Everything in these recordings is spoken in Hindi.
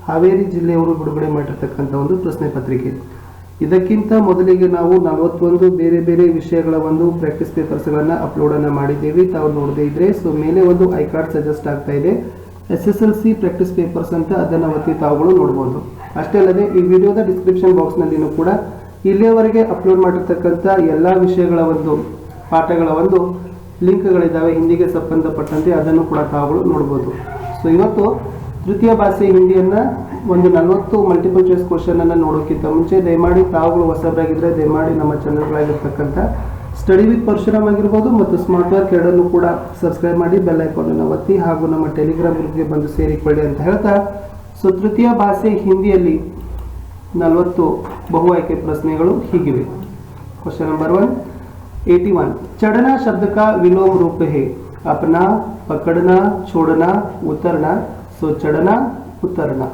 ಹಾವೇರಿ ಜಿಲ್ಲೆಯವರು ಬಿಡುಗಡೆ ಮಾಡಿರ್ತಕ್ಕಂಥ ಒಂದು ಪ್ರಶ್ನೆ ಪತ್ರಿಕೆ. ಇದಕ್ಕಿಂತ ಮೊದಲಿಗೆ ನಾವು 41 ಬೇರೆ ಬೇರೆ ವಿಷಯಗಳ ಒಂದು ಪ್ರಾಕ್ಟೀಸ್ ಪೇಪರ್ಸ್ಗಳನ್ನು ಅಪ್ಲೋಡನ್ನು ಮಾಡಿದ್ದೇವೆ. ತಾವು ನೋಡದೇ ಇದ್ರೆ ಸೊ ಮೇಲೆ ಒಂದು ಐ ಕಾರ್ಡ್ ಸಜೆಸ್ಟ್ ಆಗ್ತಾ ಇದೆ, SSLC ಪ್ರಾಕ್ಟೀಸ್ ಪೇಪರ್ಸ್ ಅಂತ, ಅದನ್ನು ಒತ್ತಿ ತಾವುಗಳು ನೋಡ್ಬೋದು. ಅಷ್ಟೇ ಅಲ್ಲದೆ ಈ ವಿಡಿಯೋದ ಡಿಸ್ಕ್ರಿಪ್ಷನ್ ಬಾಕ್ಸ್ನಲ್ಲಿನೂ ಕೂಡ ಇಲ್ಲಿಯವರೆಗೆ ಅಪ್ಲೋಡ್ ಮಾಡಿರ್ತಕ್ಕಂಥ ಎಲ್ಲ ವಿಷಯಗಳ ಒಂದು ಪಾಠಗಳ ಒಂದು ಲಿಂಕ್ಗಳಿದ್ದಾವೆ ಹಿಂದಿಗೆ ಸಂಬಂಧಪಟ್ಟಂತೆ, ಅದನ್ನು ಕೂಡ ತಾವುಗಳು ನೋಡ್ಬೋದು. ಸೊ ಇವತ್ತು ತೃತೀಯ ಭಾಷೆ ಹಿಂದಿಯನ್ನು ಒಂದು 40 ಮಲ್ಟಿಪಲ್ ಚಾಯ್ಸ್ ಕ್ವಶನ್ ಅನ್ನು ನೋಡೋಕ್ಕಿಂತ ಮುಂಚೆ ದಯಮಾಡಿ ತಾವುಗಳು ಹೊಸಬರಾಗಿದ್ದರೆ ದಯಮಾಡಿ ನಮ್ಮ ಚಾನಲ್ಗಳಾಗಿರ್ತಕ್ಕಂಥ ಸ್ಟಡಿ ವಿತ್ ಪರಶುರಾಮ್ ಆಗಿರ್ಬೋದು ಮತ್ತು ಸ್ಮಾರ್ಟ್ ವರ್ಕ್ ಎರಡನ್ನೂ ಕೂಡ ಸಬ್ಸ್ಕ್ರೈಬ್ ಮಾಡಿ, ಬೆಲ್ ಐಕಾನನ್ನು ಒತ್ತಿ ಹಾಗೂ ನಮ್ಮ ಟೆಲಿಗ್ರಾಮ್ ಗ್ರೂಪ್ಗೆ ಬಂದು ಸೇರಿಕೊಳ್ಳಿ ಅಂತ ಹೇಳ್ತಾ, ಸೊ ತೃತೀಯ ಭಾಷೆ ಹಿಂದಿಯಲ್ಲಿ 40 ಬಹು ಆಯ್ಕೆ ಪ್ರಶ್ನೆಗಳು ಹೀಗಿವೆ. क्वेश्चन नंबर 81, चढ़ना शब्द का विलोम रूप है अपना, पकड़ना, छोड़ना, उतरना. सो चढ़ना, उतरना.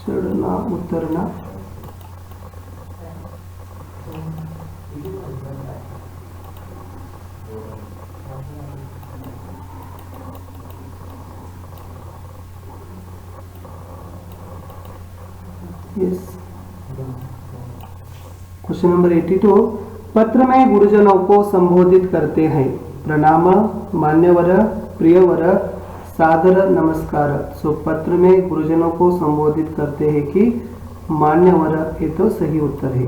चढ़ना, उतरना. यस. क्वेश्चन नंबर 82, पत्र में गुरुजनों को संबोधित करते हैं. प्रणाम, मान्यवर, प्रियवर, सादर नमस्कार. सो पत्र में गुरुजनों को संबोधित करते हैं कि मान्यवर, ये तो सही उत्तर है.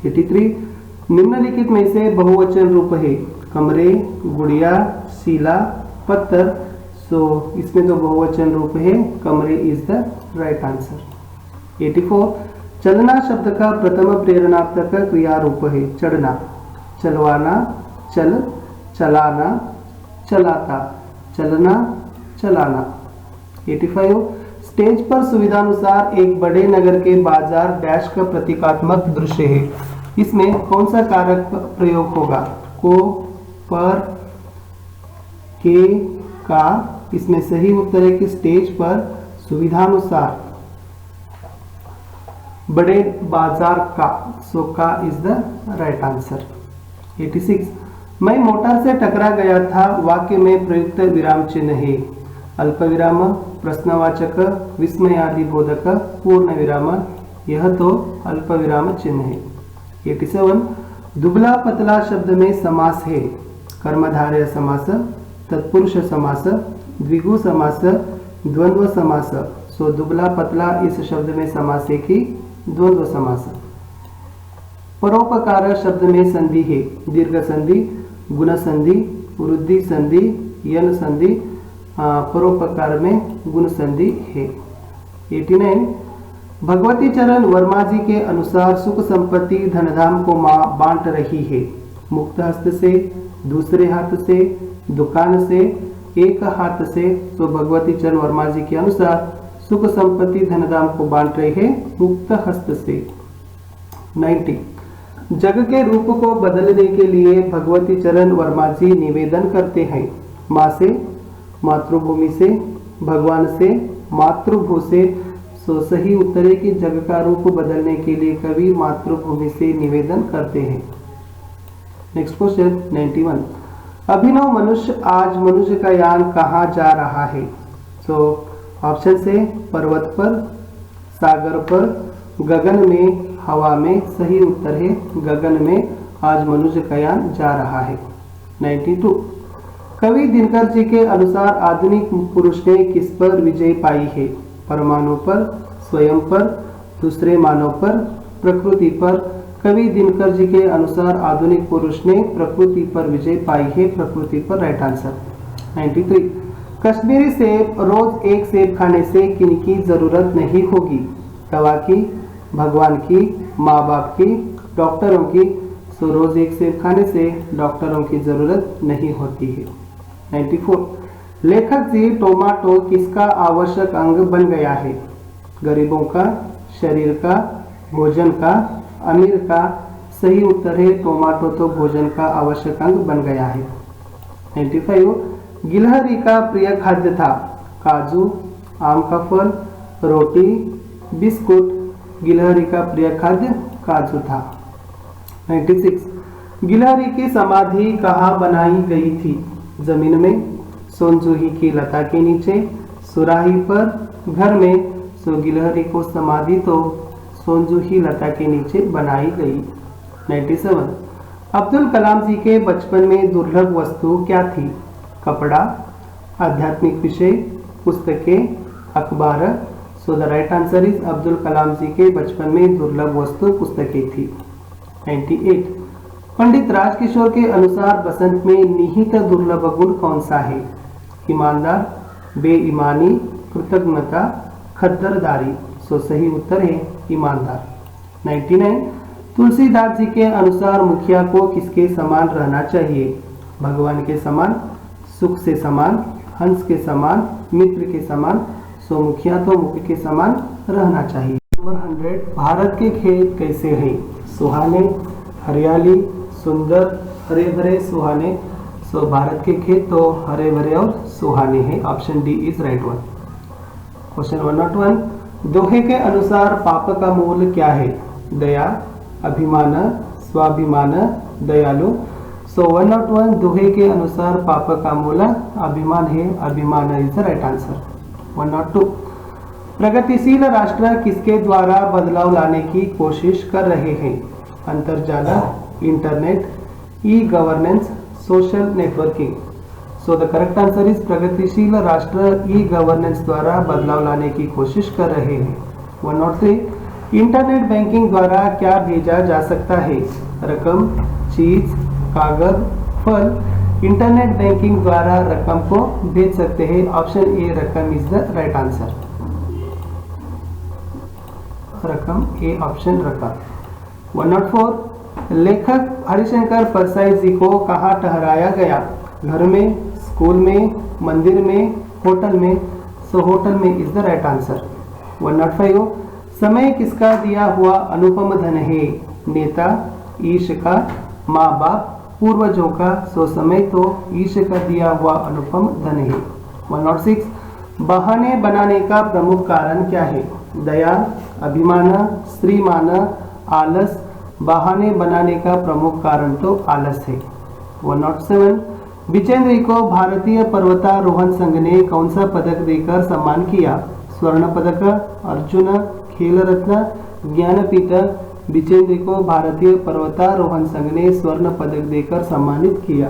83, निम्नलिखित में से बहुवचन रूप है. कमरे, गुड़िया, शीला, पत्थर. सो इसमें तो बहुवचन रूप है, कमरे इज द राइट आंसर. 84, चलना शब्द का प्रथम प्रेरणात्मक क्रिया रूप है. चढ़ना, चलवाना, चल, चलाना, चलाता, चलना, चलाना. 85, स्टेज पर सुविधानुसार एक बड़े नगर के बाजार डैश का प्रतीकात्मक दृश्य है. इसमें कौन सा कारक प्रयोग होगा? को, पर, के, का. इसमें सही उत्तर है कि स्टेज पर सुविधानुसार बड़े बाजार का. सो का इज द राइट आंसर. 86, मैं मोटर से टकरा गया था. वाक्य में प्रयुक्त विराम चिन्ह है. अल्प विराम, प्रश्नवाचक, विस्मयादि बोधक, पूर्ण विराम. यह तो अल्प विराम चिन्ह है. 87, दुबला पतला शब्द में समास है. कर्मधारय समास, तत्पुरुष समास, द्विगु समास, द्वंद्व समास. सो दुबला पतला इस शब्द में समास है कि द्वंद्व समास. परोपकार शब्द में संधि है. दीर्घ संधि, गुण संधि, वृद्धि संधि, यन संधि. परोपकार में गुण संधि है. 89, भगवती चरण वर्मा जी के अनुसार सुख संपत्ति धनधाम को माँ बांट रही है. मुक्त हस्त से, दूसरे हाथ से, दुकान से, एक हाथ से. तो भगवती चरण वर्मा जी के अनुसार सुख संपत्ति धनधाम को बांट रही है मुक्त हस्त से. 90, जग के रूप को बदलने के लिए भगवती चरण वर्मा जी निवेदन करते हैं. माँ से, मातृभूमि से, भगवान से, मातृभू से. सो सही उत्तर है कि जग का रूप बदलने के लिए कवि मातृभूमि से निवेदन करते हैं. नेक्स्ट क्वेश्चन 91, अभिनव मनुष्य आज मनुष्य का यान कहाँ जा रहा है? सो ऑप्शन से पर्वत पर, सागर पर, गगन में, हवा में. सही उत्तर है गगन में आज मनुष्य का यान जा रहा है. 92, कवि दिनकर जी के अनुसार आधुनिक पुरुष ने किस पर विजय पाई है? परमाणु पर, स्वयं पर, दूसरे मानव पर, प्रकृति पर. कवि दिनकर जी के अनुसार आधुनिक पुरुष ने प्रकृति पर विजय पाई है. प्रकृति पर राइट आंसर. 93, कश्मीरी सेब रोज एक सेब खाने से किनकी जरूरत नहीं होगी? दवा की, भगवान की, माँ बाप की, डॉक्टरों की. सो रोज एक सेब खाने से डॉक्टरों की जरूरत नहीं होती है. 94, लेखक जी टोमाटो किसका आवश्यक अंग बन गया है? गरीबों का, शरीर का, भोजन का, अमीर का. सही उत्तर है टोमाटो तो भोजन का आवश्यक अंग बन गया है. 95, गिलहरी का प्रिय खाद्य था. काजू, आम का फल, रोटी, बिस्कुट। गिलहरी का प्रिय खाद्य काजू था। 96 गिलहरी की समाधि कहाँ बनाई गई थी? जमीन में, सोनजूही की लता के नीचे, सुराही पर, घर में। सो गिलहरी को समाधि तो सोनजूही लता के नीचे बनाई गई। 97 अब्दुल कलाम जी के बचपन में दुर्लभ वस्तु क्या थी? कपड़ा, आध्यात्मिक विषय, पुस्तकें, अखबार। So the right answer is Abdul Kalam ji के बचपन में दुर्लभ वस्तु पुस्तकें थी। 98 पंडित राजकिशोर के अनुसार बसंत में निहित दुर्लभ गुण कौन सा है? ईमानदार, बेईमानी, कृतज्ञता, खद्दरदारी। सो सही उत्तर है ईमानदार। 99 तुलसीदास जी के अनुसार मुखिया को किसके समान रहना चाहिए? भगवान के समान, सुख से समान, हंस के समान, मित्र के समान। सो मुखिया तो मुख के समान रहना चाहिए। नंबर 100 भारत के खेत कैसे हैं? सुहाने, हरियाली, सुंदर, हरे भरे, सुहाने। सो भारत के खेत तो हरे भरे और सुहाने हैं। Option D is right one. Question 101 दोहे के अनुसार पाप का मूल क्या है? दया, अभिमान, स्वाभिमान, दयालु। सो 101 दोहे के अनुसार पाप का मूल अभिमान है। अभिमान इज द राइट आंसर। 102 प्रगतिशील राष्ट्र किसके द्वारा बदलाव लाने की कोशिश कर रहे हैं? अंतरजाल, internet, e governance, social networking. So the correct answer is प्रगतिशील राष्ट्र ई गवर्नेंस द्वारा बदलाव लाने की कोशिश कर रहे हैं। 103 इंटरनेट बैंकिंग द्वारा क्या भेजा जा सकता है? रकम, चीज, कागज, फल। इंटरनेट बैंकिंग द्वारा रकम को भेज सकते हैं। ऑप्शन ए रकम इज द राइट आंसर। रकम ए, ऑप्शन रकम। 104 लेखक हरिशंकर परसाई जी को कहाँ ठहराया गया? घर में, स्कूल में, मंदिर में, होटल में। सो होटल में इज द राइट आंसर। 105 समय किसका दिया हुआ अनुपम धन है? नेता, ईश का, माँ बाप, पूर्वजों का। सो समय तो ईश का दिया हुआ अनुपम धन है। 106 बहाने बनाने का प्रमुख कारण क्या है? दया, अभिमान, श्रीमान, आलस। बहाने बनाने का प्रमुख कारण तो आलस है। 107 विजेंद्र को भारतीय पर्वतारोहण संघ ने कौन सा पदक देकर सम्मान किया? स्वर्ण पदक, अर्जुन, खेल रत्न, ज्ञानपीठ। विजेंद्र को भारतीय पर्वतारोहण संघ ने स्वर्ण पदक देकर सम्मानित किया।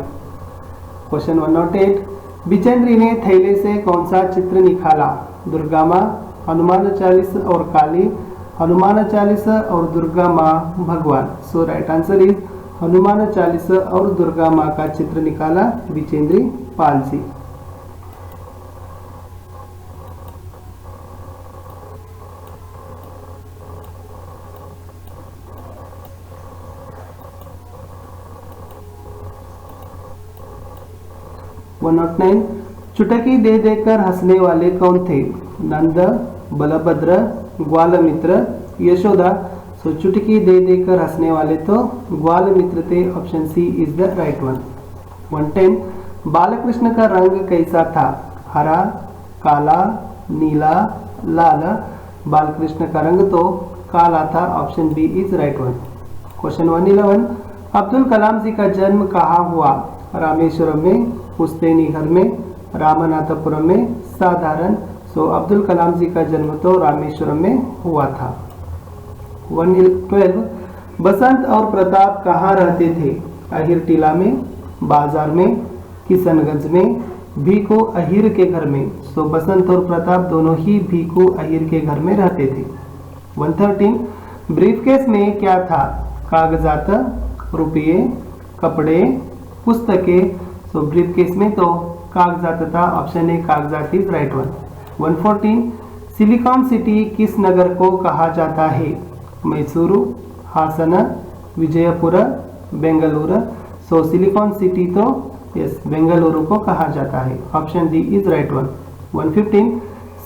क्वेश्चन 108 विजेंद्र ने थैले से कौन सा चित्र निकाला? दुर्गा माँ, हनुमान चालीस और काली, हनुमान चालीस और दुर्गा माँ भगवान। सो राइट आंसर इज हनुमान चालीस और दुर्गा माँ का चित्र निकाला विजेंद्र पाल जी। चुटकी दे देकर हंसने वाले कौन थे? नंद, बलभद्र, ग्वालमित्र, यशोदा। सो चुटकी दे देकर हंसने वाले तो ग्वालमित्र थे। Option C is the right one. 110 Balakrishna का रंग कैसा था? हरा, काला, नीला, लाल। बालकृष्ण का रंग तो काला था। Option B is right one. Question 111 Abdul Kalam ji का जन्म कहाँ हुआ? रामेश्वरम में, पुश्तैनी घर में, रामनाथपुरम में, साधारण। सो अब्दुल कलाम जी का जन्म तो रामेश्वरम में हुआ था। 112 बसंत और प्रताप कहाँ रहते थे? अहिर टीला में, बाजार में, किशनगंज में, भीखू अहिर के घर में। सो बसंत और प्रताप दोनों ही भीखू अहिर के घर में रहते थे। 113 ब्रीफकेस में क्या था? कागजात, रुपये, कपड़े, पुस्तकें। सो ब्रीफकेस में तो कागजात था। ऑप्शन ए कागजात is right one. 114 silicon city किस नगर को कहा जाता है? Mysuru, Hassan, Vijayapura, Bengaluru. So silicon city तो यस बेंगलुरु को कहा जाता है। Option D is right one. 115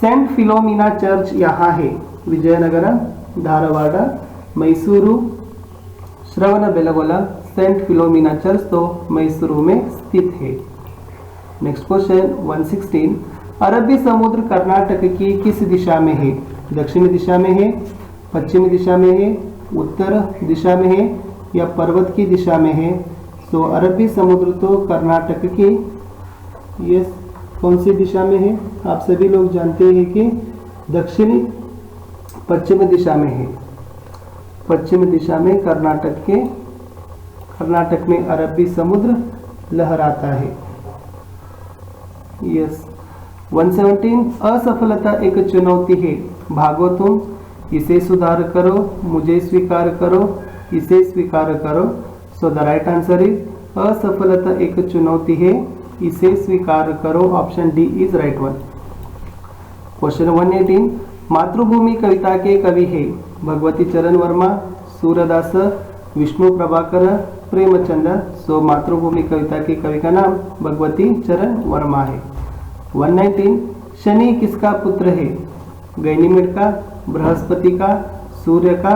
saint Philomena church यहाँ है? Vijayanagar, Dharwad, Mysuru, Shravanabelagola. Saint Philomena church तो मैसूरू में स्थित है। नेक्स्ट क्वेश्चन 116 अरबी समुद्र कर्नाटक की किस दिशा में है? दक्षिणी दिशा में है, पश्चिमी दिशा में है, उत्तर दिशा में है या पर्वत की दिशा में है? तो अरबी समुद्र तो कर्नाटक की ये कौन सी दिशा में है? आप सभी लोग जानते हैं कि दक्षिणी पश्चिमी दिशा में है। पश्चिमी दिशा में कर्नाटक में अरबी समुद्र लहराता है। यस। 117 असफलता एक चुनौती है, भागो तुम, इसे सुधार करो, मुझे स्वीकार करो, इसे स्वीकार करो। सो द राइट आंसर इज असफलता एक चुनौती है, इसे स्वीकार करो। Option D is right one. Question 118 मातृभूमि कविता के कवि है? भगवती चरण वर्मा, सूरदास, विष्णु प्रभाकर, प्रेमचंद्र। सो मातृभूमि कविता के कवि का नाम भगवती चरण वर्मा है। 119 शनि किसका पुत्र है? गैनीमेड का, बृहस्पति का, सूर्य का,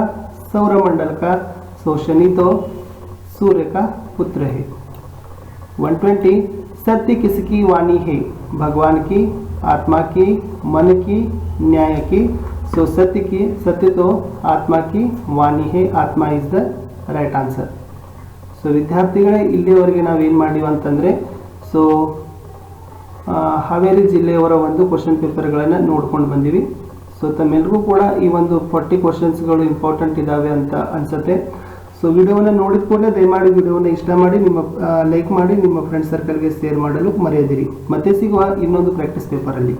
सौरमंडल का। सो शनि तो सूर्य का पुत्र है। 120 सत्य किसकी वाणी है? भगवान की, आत्मा की, मन की, न्याय की। सो सत्य तो आत्मा की वाणी है। आत्मा is the right answer. So ವಿದ್ಯಾರ್ಥಿಗಳೇ ಇಲ್ಲಿವರೆಗೆ ನಾವೇನು ಮಾಡಿವಿ ಅಂತಂದರೆ ಹಾವೇರಿ ಜಿಲ್ಲೆಯವರ ಒಂದು ಕ್ವಶನ್ ಪೇಪರ್ಗಳನ್ನು ನೋಡ್ಕೊಂಡು ಬಂದೀವಿ. ಸೊ ತಮ್ಮೆಲ್ಲರಿಗೂ ಕೂಡ ಈ ಒಂದು 40 ಕ್ವಶನ್ಸ್ಗಳು ಇಂಪಾರ್ಟೆಂಟ್ ಇದ್ದಾವೆ ಅಂತ ಅನಿಸುತ್ತೆ. ಸೊ ವಿಡಿಯೋವನ್ನು ನೋಡಿದ ಕೂಡಲೇ ದಯಮಾಡಿ ವಿಡಿಯೋವನ್ನು ಇಷ್ಟ ಮಾಡಿ ಲೈಕ್ ಮಾಡಿ ನಿಮ್ಮ ಫ್ರೆಂಡ್ ಸರ್ಕಲ್ಗೆ ಶೇರ್ ಮಾಡಲು ಮರೆಯದಿರಿ. ಮತ್ತೆ ಸಿಗುವ ಇನ್ನೊಂದು ಪ್ರಾಕ್ಟೀಸ್ ಪೇಪರಲ್ಲಿ.